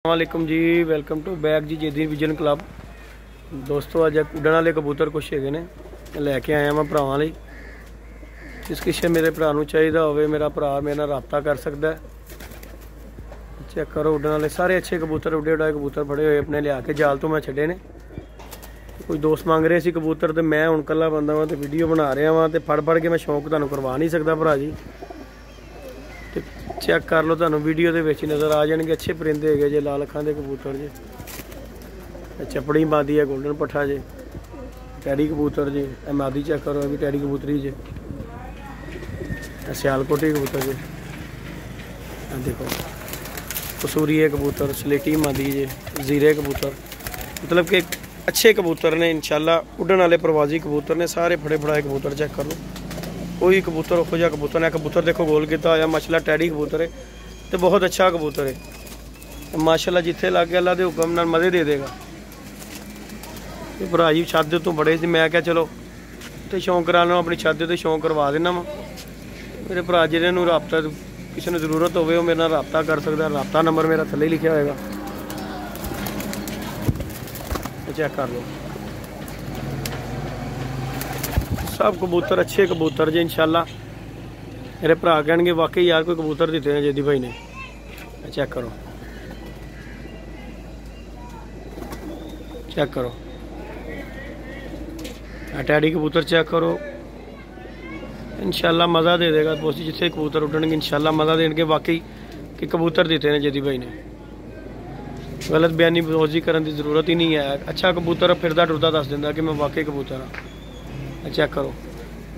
वालेकुम जी, welcome to back जी जेदी विजन क्लब। दोस्तों अज उड़न वाले कबूतर कुछ है ने लैके आया मैं भरावां लई। जिस किसी मेरे भरा नूं चाहिदा होवे मेरा भरा मेरे नाल राबता कर सकदा है। चेक करो उड़न वाले सारे अच्छे कबूतर, उड़े उड़ाए कबूतर बड़े हुए अपने लिया के जाल तो मैं छड्डे ने। कोई दोस्त मंग रहे सी कबूतर तो मैं हुण कल्ला बंदा वां ते वीडियो बना रहा वां ते फड़ के मैं शौक तुहानूं करवा नहीं सकदा भरा जी। तो चेक कर लो, तुहानूं वीडियो दे विच नज़र आ जाएंगे अच्छे परिंदे है जे लाल अखां दे कबूतर जे। चपड़ी मादी है, गोल्डन पट्ठा जे, टैडी कबूतर जे। मादी चेक करो, भी टैडी कबूतरी जे। सियालकोटी कबूतर जे, देखो कसूरी है कबूतर, स्लेटी मादी जे, जीरे कबूतर। मतलब कि अच्छे कबूतर ने इंशाल्लाह, उड़न वाले प्रवासी कबूतर ने सारे फड़े फड़ाए कबूतर। चेक कर लो, कोई कबूतर उहो जिहा कबूतर है। कबूतर देखो गोल किया होया माशाल्लाह, टैडी कबूतर है तो बहुत अच्छा कबूतर है माशाल्लाह। जिथे लग गया अल्लाह के हुक्म नाल मज़े दे देगा। भरा जी छत तो बड़े से मैं क्या चलो तो शौक करा लो, अपनी छत तो शौक करवा देना वा। मेरे भरा जिन्होंने राबता किसी ने जरूरत हो मेरे नाल राबता कर सकता। राबता नंबर मेरा थले लिखा होएगा, चेक कर लो। सब कबूतर अच्छे कबूतर जी इंशाल्लाह। मेरे भरा कहेंगे वाकई यार कोई कबूतर दिते हैं जेदी भाई ने। चेक करो, चेक करो टैडी कबूतर चेक करो। इंशाल्लाह मज़ा दे देगा दोस्ती, जिथे कबूतर उड़नगे इंशाल्लाह मज़ा देंगे वाकई कि कबूतर दिते हैं जेदी भाई ने। गलत बयानी बोजी करने की जरूरत ही नहीं है। अच्छा कबूतर फिरदा टुरदा दस दिंदा कि मैं वाकई कबूतर हाँ। चेक करो,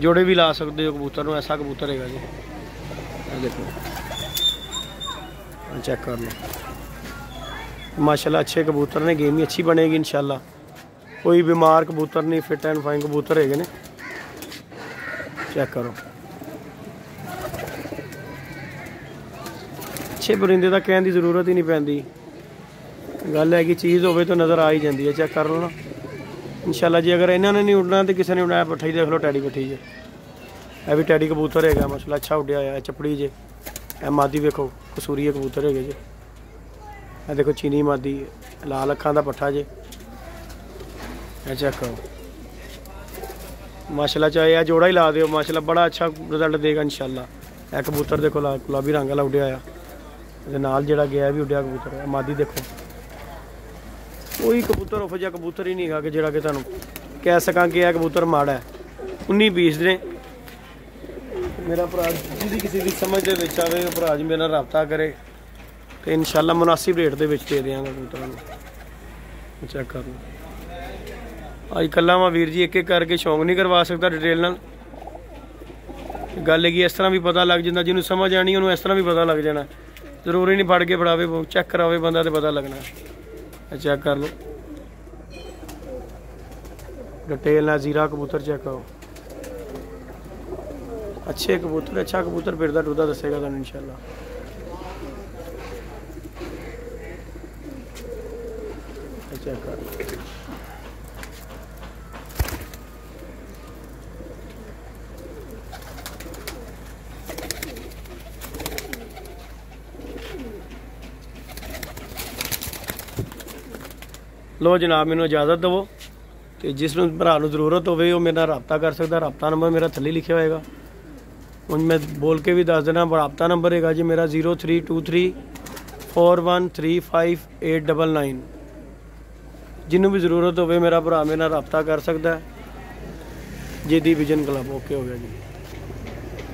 जोड़े भी ला सकते हो कबूतर में, ऐसा कबूतर है जी। देखो चेक कर लो माशाल्लाह, अच्छे कबूतर ने, गेम ही अच्छी बनेगी इंशाल्लाह। कोई बीमार कबूतर नहीं, फिट एंड फाइन कबूतर है ने। चेक करो, अच्छे परिंदे का कहने की जरूरत ही नहीं पैंदी। गल है कि चीज़ हो तो नज़र आ ही जाती है। चेक कर लो ना इंशाल्लाह जी। अगर इन्होंने नहीं उड़ना तो किसी ने उड़ाया। पट्ठी देख लो, टैडी पट्ठी जे, यह भी टैडी कबूतर है माशाल्लाह, अच्छा उड़िया है। चपड़ी जे, मादी देखो कसूरी कबूतर है जे। यह देखो चीनी मादी, लाल अखां दा पट्ठा जे। चेक करो माशाल्लाह, चाहे यह जोड़ा ही ला दो माशाल्लाह, बड़ा अच्छा रिजल्ट देगा इंशाल्लाह। यह कबूतर देखो गुलाबी रंग वाला उड़िया है, नाल जिहड़ा गया भी उड़िया कबूतर है। मादी देखो, कोई कबूतर उहो जिहा कबूतर ही नहीं है कि जिहड़ा कि तुहानूं कह सकां कि यह कबूतर माड़ा है। 19 पीस ने। मेरा भरा जिहदी किसी की समझ दे विच आवे भरा जी मेरे नाल राबता करे तो इंशाल्लाह मुनासिब रेट दे विच दे देंगे कबूतरां नूं। चेक कर लो, अज कल्ला मैं वीर जी एक एक करके शौक नहीं करवा सकता डिटेल नाल। गल है इस तरह भी पता लग जाता, जिन्होंने समझ आनी उन्होंने इस तरह भी पता लग जाना। जरूरी नहीं फड़ के फड़ावे, चेक करावे बंदा तो पता लगना। चेक कर लो डिटेल ना। जीरा कबूतर चेक करो, अच्छे कबूतर, अच्छा कबूतर फिरदा टुरदा दसेगा तुहानूं इंशाल्लाह। चेक कर लो जनाब, मैनूं इजाज़त दवो तो जिस भरा नूं जरूरत हो मेरे नाल राबता कर सकता। राबता नंबर मेरा थले लिखा होएगा। हुण मैं बोल के भी दस देना, राबता नंबर है जी मेरा 032341358899। जिन्हों भी जरूरत हो मेरा भरा मेरे नाल राबता कर सकता है। जेदी विजन क्लब। ओके हो गया जी।